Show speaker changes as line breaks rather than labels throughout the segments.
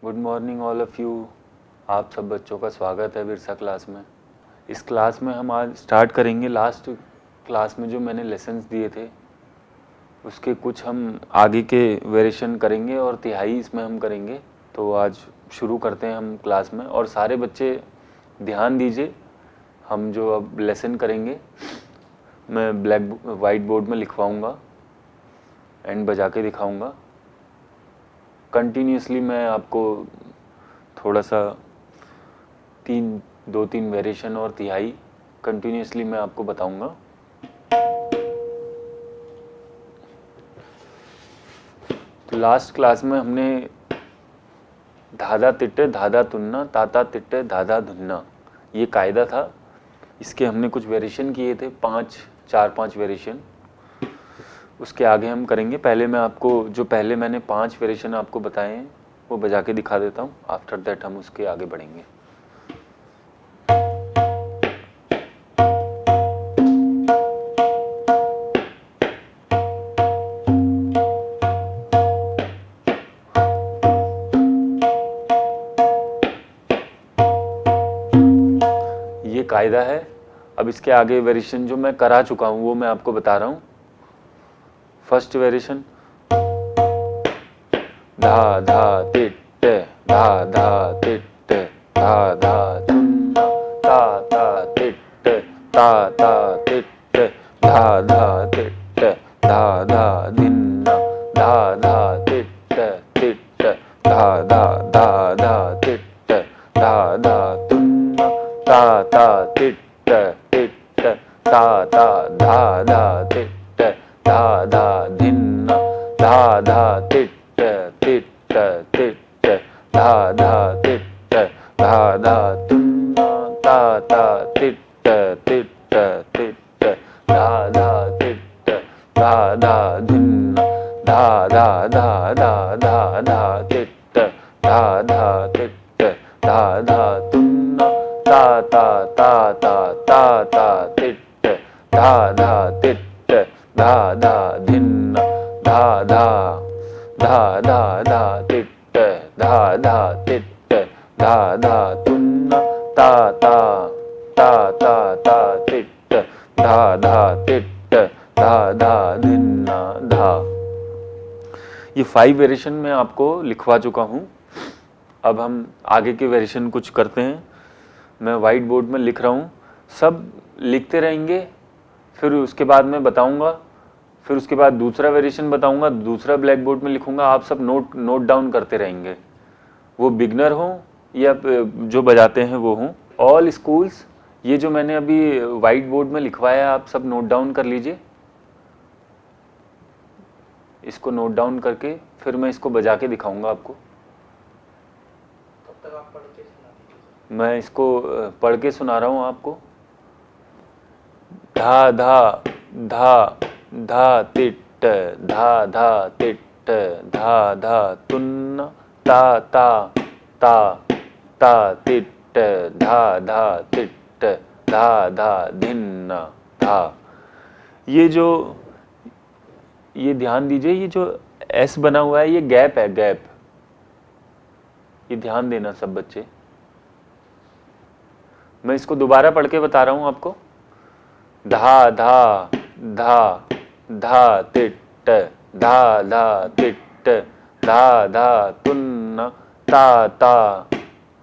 Good morning all of you. आप सब बच्चों का स्वागत है विरसा क्लास में। इस क्लास में हम आज स्टार्ट करेंगे लास्ट क्लास में जो मैंने लेसन्स दिए थे उसके कुछ हम आगे के वेरिएशन करेंगे और तिहाई इसमें हम करेंगे। तो आज शुरू करते हैं हम क्लास में, और सारे बच्चे ध्यान दीजिए। हम जो अब लेसन करेंगे मैं वाइट बोर्ड में लिखवाऊँगा एंड बजा के दिखाऊँगा। कंटिन्यूसली मैं आपको थोड़ा सा 2-3 वेरिएशन और तिहाई कंटिन्यूसली मैं आपको बताऊंगा। तो लास्ट क्लास में हमने धाधा तिट्टे धाधा तुन्ना ताता तिट्टे धाधा धुन्ना ये कायदा था। इसके हमने कुछ वेरिएशन किए थे, 4-5 वेरिएशन। उसके आगे हम करेंगे। पहले मैं आपको जो पहले मैंने 5 वेरिएशन आपको बताए हैं वो बजा के दिखा देता हूँ। आफ्टर दैट हम उसके आगे बढ़ेंगे। ये कायदा है। अब इसके आगे वेरिएशन जो मैं करा चुका हूँ वो मैं आपको बता रहा हूँ। फर्स्ट वेरिएशन धा धा तिट्टे धा धा तिट्टे धा धा तुन्ना ता ता तिट्टे ता ता तिट्टे धा धा तिट्टे धा धा धिन्ना धा धा तिट्टे तिट्टे धा धा धा धा तिट्टे धा धा तुन्ना ता ता तिट्टे तिट्टे ता ता धा धा तिट्टे धा धा धिन्ना धा धा तिट्टे तिट्टे तिट्टे धा धा तिट्टे धा धा तुन्ना ता ता तिट्टे तिट्टे तिट्टे धा धा तिट्टे धा धा धिन्ना धा धा धा धा धा धा तिट्टे धा धा तिट्टे धा धा तुन्ना ता ता ता ता ता ता तिट्टे धा धा तिट्टे धा धा धिन्ना धा धा धा धा धा तिट्टे धा धा तिट्टे धा धा तुन्ना ता ता ता ता ता तिट्टे धा धा तिट्टे धा धा धिन्ना धा। ये 5 वेरिएशन मैं आपको लिखवा चुका हूँ। अब हम आगे के वेरिएशन कुछ करते हैं। मैं वाइट बोर्ड में लिख रहा हूँ, सब लिखते रहेंगे। फिर उसके बाद मैं बताऊँगा, फिर उसके बाद दूसरा वेरिएशन बताऊँगा, दूसरा ब्लैक बोर्ड में लिखूँगा। आप सब नोट डाउन करते रहेंगे, वो बिगनर हो या जो बजाते हैं वो हों। ऑल स्कूल्स, ये जो मैंने अभी वाइट बोर्ड में लिखवाया आप सब नोट डाउन कर लीजिए। इसको नोट डाउन करके फिर मैं इसको बजा के दिखाऊंगा आपको।
तब तक आप पढ़ के सुना दीजिए।
मैं इसको पढ़ के सुना रहा हूँ आपको। धा धा धा धा तिट्ट धा धा तिट्ट धा धा तुन्ना ता ता ता ता तिट्ट धा धा तिट्ट धा धा धिन्ना धा। ये ध्यान दीजिए, ये जो एस बना हुआ है ये गैप है, गैप। ये ध्यान देना सब बच्चे। मैं इसको दोबारा पढ़ के बता रहा हूं आपको। धा धा धा धा तिट्ट धा धा तिट्ट धा धा तुन्ना ता ता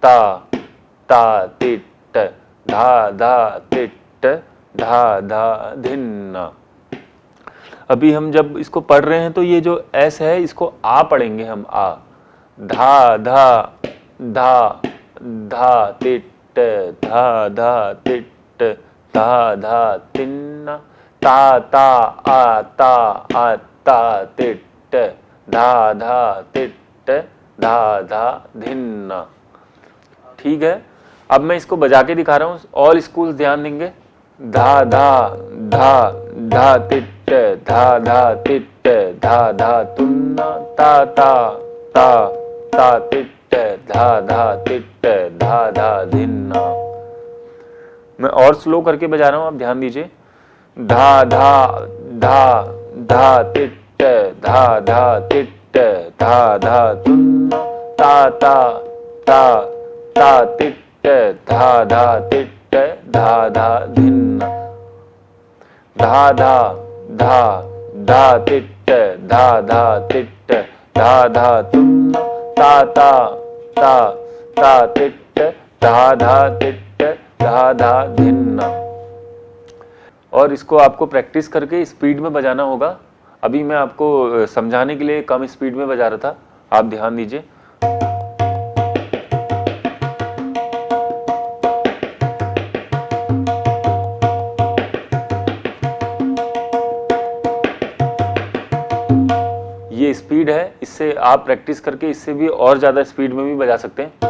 ता ता तिट्ट धा धा तिट्ट धा धा धिन्ना। अभी हम जब इसको पढ़ रहे हैं तो ये जो एस है इसको आ पढ़ेंगे हम, आ। धा धा धा धा तिट्ट धा धा तिट्ट धा धा तिन्ना ता ता आ ता तिट्ट धा धा तिट्ट धा धा धिन्ना। ठीक है, अब मैं इसको बजा के दिखा रहा हूँ। ऑल स्कूल ध्यान देंगे। धा धा धा धा तिट्ट धा धा तिट्ट धा धा तुन्ना ता ता ता ता तिट्ट धा धा तिट्ट धा धा धिन्ना। मैं और स्लो करके बजा रहा हूं, आप ध्यान दीजिए। धा धा धा धा तिट्ट धा धा तिट्ट धा धा तुन्ना ता ता ता ता तिट्ट धा धा तिट्ट धा धा धिन्न धा धा धा धा तिट्ट धा धा तिट्ट धा धा तुन्न ता ता ता ता तिट्ट धा धा तिट्ट धा धा धिन्न। और इसको आपको प्रैक्टिस करके स्पीड में बजाना होगा। अभी मैं आपको समझाने के लिए कम स्पीड में बजा रहा था, आप ध्यान दीजिए। ये स्पीड है, इससे आप प्रैक्टिस करके इससे भी और ज्यादा स्पीड में भी बजा सकते हैं।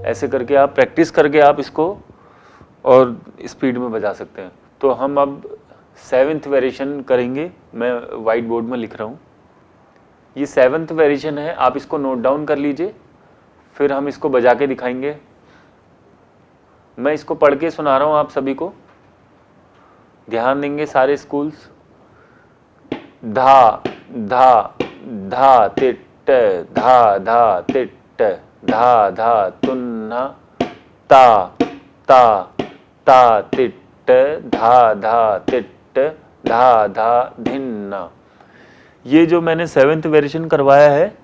ऐसे करके आप प्रैक्टिस करके आप इसको और स्पीड में बजा सकते हैं। तो हम अब 7th वेरिएशन करेंगे। मैं वाइट बोर्ड में लिख रहा हूँ, ये 7th वेरिएशन है, आप इसको नोट डाउन कर लीजिए, फिर हम इसको बजा के दिखाएंगे। मैं इसको पढ़ के सुना रहा हूँ, आप सभी को ध्यान देंगे सारे स्कूल्स। धा धा धा तिट्ट धा धा तिट्ट धा धा तुन्ना ता ता ता तिट्ट धा धा तिट्ट धा धा धिन्ना। ये जो मैंने 7th वेरिएशन करवाया है,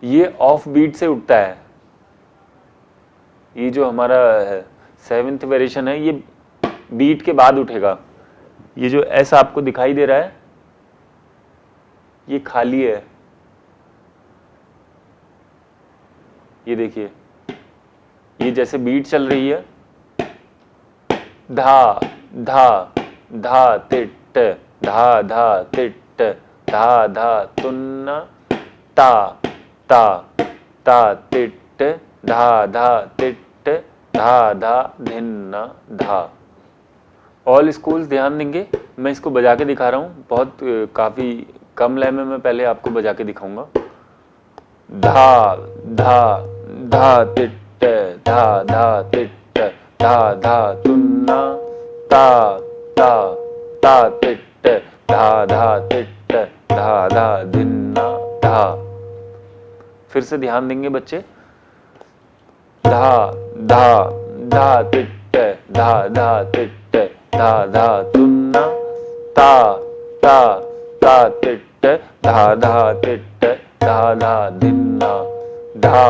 ये ऑफ बीट से उठता है। ये जो हमारा 7th वेरिएशन है, ये बीट के बाद उठेगा। ये जो एस आपको दिखाई दे रहा है, ये खाली है। ये देखिए, ये जैसे बीट चल रही है, धा धा धा तिट्ट धा धा तिट्ट धा धा तुन्ना ता ता ता तिट्ट धा धा तिट्ट धा धा धिन्ना धा। ऑल स्कूल्स ध्यान देंगे, मैं इसको बजा के दिखा रहा हूँ। बहुत काफ़ी कम लय में मैं पहले आपको बजा के दिखाऊंगा। धा धा धा तिट्ट धा धा तिट्ट धा धा तुन्ना ता ता ता तिट्ट धा धा तिट्ट धा धा धिन्ना धा। फिर से ध्यान देंगे बच्चे। धा धा धा तिट्ट धा धा तिट्ट धा धा तुन्ना ता ता ता तिट्ट धा धा तिट्ट धा धा धिन्ना धा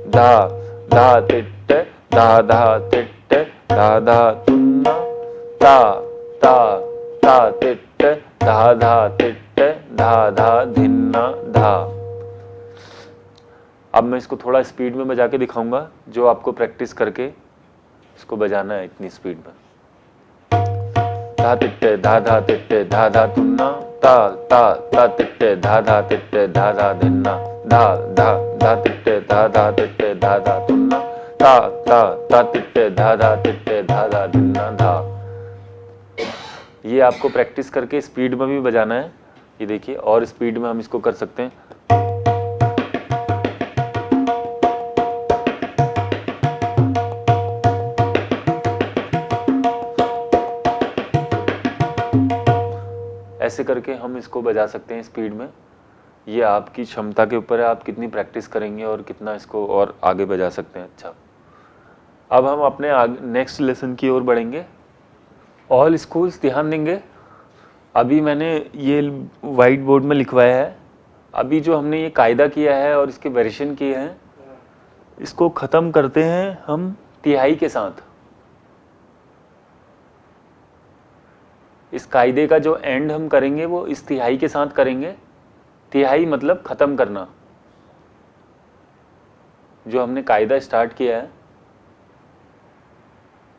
धा धा तिट्ट धा धा तिट्ट धा धा तुन्ना ता ता ता तिट्ट धा धा तिट्ट धा धा धिन्ना धा। अब मैं इसको थोड़ा स्पीड में बजा के दिखाऊंगा, जो आपको प्रैक्टिस करके इसको बजाना है इतनी स्पीड में। धा तिट्टे धा धा तिट्टे धा धा तुन्ना ता ता ता तिट्टे धा धा तिट्टे धा धा धिन्ना धा धा धा तिट्टे धा धा तिट्टे धा धा तुन्ना ता ता ता तिट्टे धा धा तिट्टे धा धा धिन्ना धा। ये आपको प्रैक्टिस करके स्पीड में भी बजाना है। ये देखिए, और स्पीड में हम इसको कर सकते हैं। ऐसे करके हम इसको बजा सकते हैं स्पीड में। ये आपकी क्षमता के ऊपर है, आप कितनी प्रैक्टिस करेंगे और कितना इसको और आगे बजा सकते हैं। अच्छा, अब हम अपने नेक्स्ट लेसन की ओर बढ़ेंगे। ऑल स्कूल्स ध्यान देंगे। अभी मैंने ये वाइट बोर्ड में लिखवाया है। अभी जो हमने ये कायदा किया है और इसके वेरिएशन किए हैं, इसको ख़त्म करते हैं हम तिहाई के साथ। इस कायदे का जो एंड हम करेंगे वो इस तिहाई के साथ करेंगे। तिहाई मतलब ख़त्म करना। जो हमने कायदा स्टार्ट किया है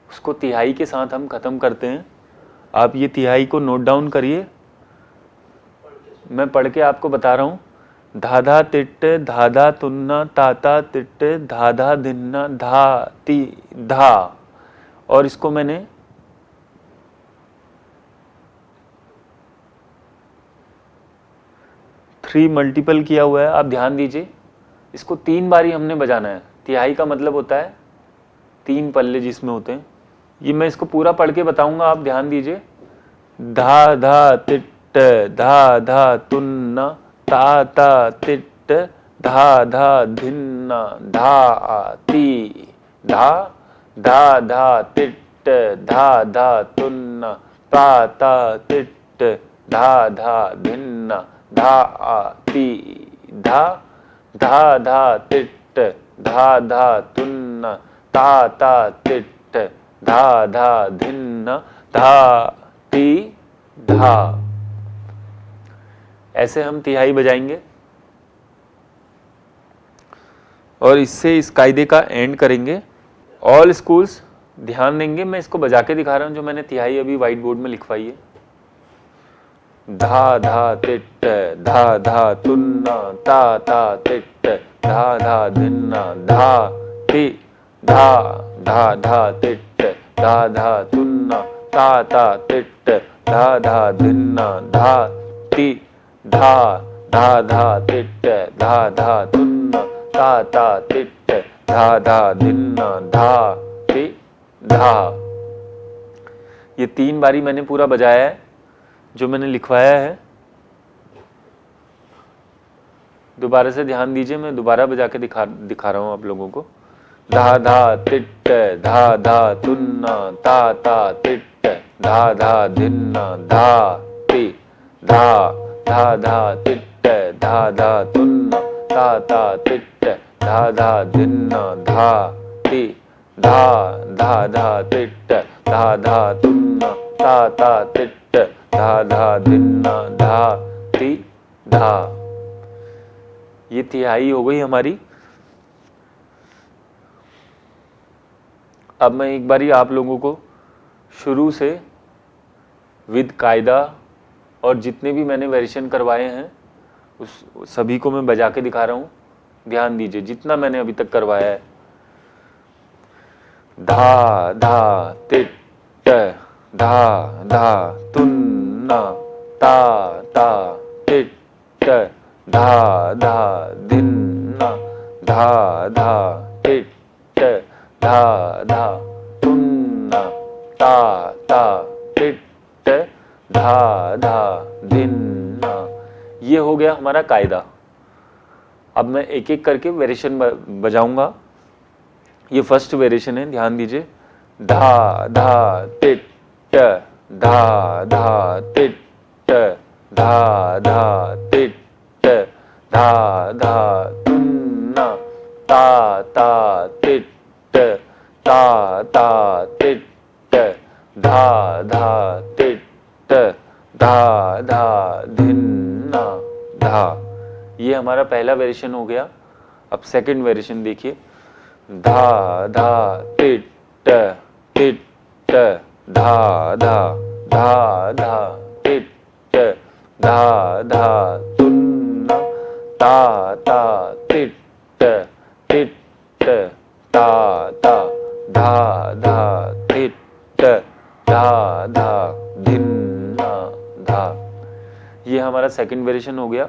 उसको तिहाई के साथ हम ख़त्म करते हैं। आप ये तिहाई को नोट डाउन करिए, मैं पढ़ के आपको बता रहा हूँ। धाधा तिट्ट धाधा तुन्ना ताता तिट्ट धाधा धिन्ना धा ती धा। और इसको मैंने थ्री मल्टीपल किया हुआ है, आप ध्यान दीजिए। इसको 3 बारी हमने बजाना है। तिहाई का मतलब होता है 3 पल्ले जिसमें होते हैं। ये मैं इसको पूरा पढ़ के बताऊंगा, आप ध्यान दीजिए। धा धा तिट्ट धा धा तुन्न ता ता तिट्ट धा धा धिन्न धा ती धा धा धा तिट्ट धा धा तुन्न ता ता तिट्ट धा धा धिन्न धा ती धा धा धा तिट्ट धा धा तुन्न ता ता तिट्ट धा धा धिन्न धा ती धा। ऐसे हम तिहाई बजाएंगे और इससे इस कायदे का एंड करेंगे। ऑल स्कूल्स ध्यान देंगे, मैं इसको बजा के दिखा रहा हूं जो मैंने तिहाई अभी व्हाइट बोर्ड में लिखवाई है। धा धा तिट्ट धा धा तुन्न ता ता तिट्ट धा धा धिन्न धा ति धा धा धा तिट्ट धा धा तुन्न ता ता तिट्ट धा धा धिन्न धा ति धा धा धा तिट्ट धा धा तुन्न ता ता तिट्ट धा धा धिन्न धा ति धा। ये 3 बारी मैंने पूरा बजाया है जो मैंने लिखवाया है। दोबारा से ध्यान दीजिए, मैं दोबारा बजा के दिखा रहा हूं आप लोगों को। धा धा तिट्ट धा धा तुन्न ता ता तिट्ट धा धा धिन्न धा ति धा धा धा तिट्ट धा धा तुन्न ता ता तिट्ट धा धा धिन्न धा ति धा धा धा तिट्ट धा धा तुन्न ता ता तिट्ट धा धा धिन्न धा ति धा। ये तिहाई हो गई हमारी। अब मैं एक बारी आप लोगों को शुरू से विद कायदा और जितने भी मैंने वेरिएशन करवाए हैं उस सभी को मैं बजा के दिखा रहा हूं। ध्यान दीजिए जितना मैंने अभी तक करवाया है। धा धा तिट्ट धा धा तुन्न ता ता तिट्ट धा धा धिन्न धा धा तिट्ट धा धा तुन्न ता ता तिट्ट धा धा धिन्न। ये हो गया हमारा कायदा। अब मैं एक एक करके वेरिएशन बजाऊंगा। ये फर्स्ट वेरिएशन है, ध्यान दीजिए। धा धा तिट्ट धा धा तिट्ट धा धा तिट्ट धा धा तुन्न ता ता तिट्ट ता ता तिट्ट धा धा तिट्ट धा धा धिन्न धा। ये हमारा पहला वेरिएशन हो गया। अब सेकंड वेरिएशन देखिए। धा धा तिट्ट तिट्ट धा धा धा धा तिट्ट धा धा तुन्न ता ता तिट्ट तिट्ट ता ता धा धा तिट्ट धा धा धिन्न धा। ये हमारा सेकंड वेरिएशन हो गया।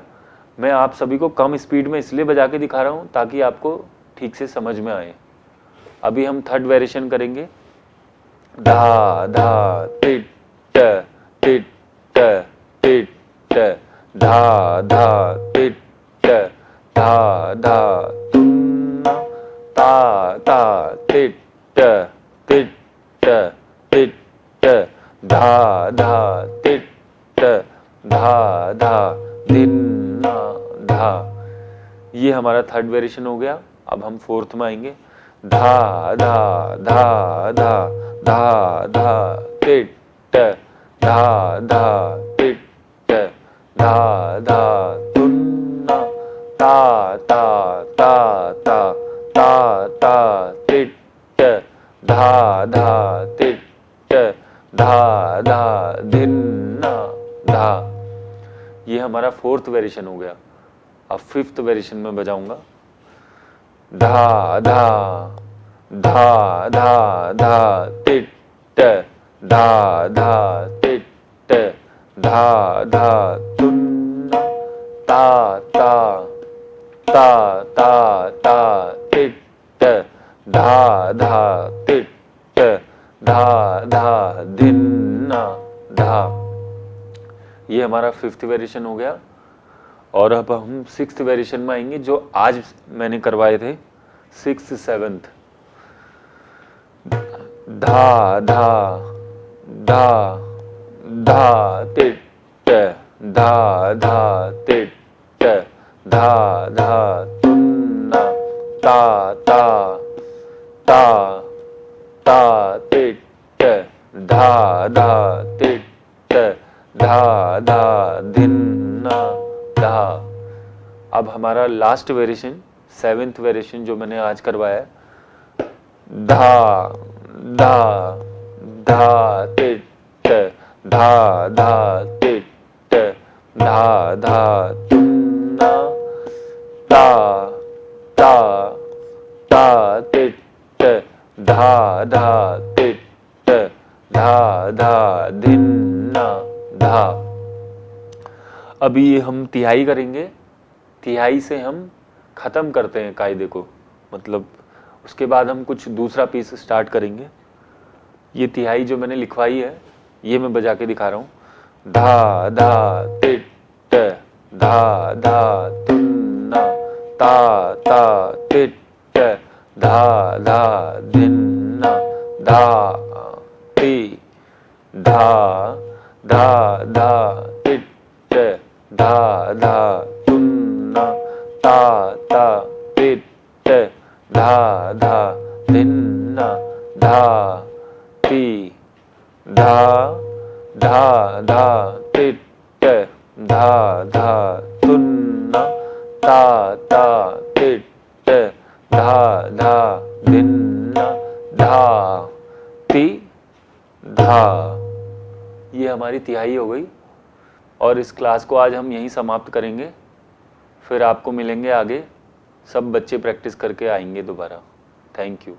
मैं आप सभी को कम स्पीड में इसलिए बजा के दिखा रहा हूं ताकि आपको ठीक से समझ में आए। अभी हम थर्ड वेरिएशन करेंगे। धा धा तिट्ट तिट्ट तिट्ट धा धा तिट्ट धा धा तुन्न ता ता तिट्ट तिट्ट तिट्ट धा धा तिट्ट धा धा धिन्न धा। ये हमारा थर्ड वेरिएशन हो गया। अब हम फोर्थ में आएंगे। धा धा धा धा धा धा तिट्ट धा धा तिट्ट धा धा तुन्न ता ता ता ता ता ता तिट्ट धा धा तिट्ट धा धा धिन्न धा। ये हमारा फोर्थ वेरिएशन हो गया। अब फिफ्थ वेरिएशन में बजाऊंगा। धा धा धा धा धा तिट्ट धा धा तिट्ट धा धा तुन्न ता ता ता ता ता तिट्ट धा धा तिट्ट धा धा धिन ना धा। ये हमारा 5th वेरिएशन हो गया। और अब हम 6th वेरिएशन में आएंगे जो आज मैंने करवाए थे 6th 7th। धा धा धा धा तिट धा धा तिट धा धा तुन्ना ता ता ता ता तिट धा धा तिट धा धा धिन्ना धा। अब हमारा लास्ट वेरिएशन 7th वेरिएशन जो मैंने आज करवाया है, धा धा धा तिट धा धा तिट धा धा तुन्ना ता ता ता तिट धा धा तिट धा धा धिन्ना धा। अभी हम तिहाई करेंगे। तिहाई से हम खत्म करते हैं कायदे को, मतलब उसके बाद हम कुछ दूसरा पीस स्टार्ट करेंगे। ये तिहाई जो मैंने लिखवाई है ये मैं बजा के दिखा रहा हूँ। धा धा तिट धा धा तुन्ना ता ता तिट धा धा धिन्ना धा ती धा धा धा तिट धा धा तुन्ना ता ता तिट धा धा धिन्ना धा ती धा धा धा तिट धा धा तुन्ना ता ता तिट धा धा धिन्ना धा ती धा। ये हमारी तिहाई हो गई। और इस क्लास को आज हम यहीं समाप्त करेंगे। फिर आपको मिलेंगे आगे। सब बच्चे प्रैक्टिस करके आएंगे दोबारा। Thank you.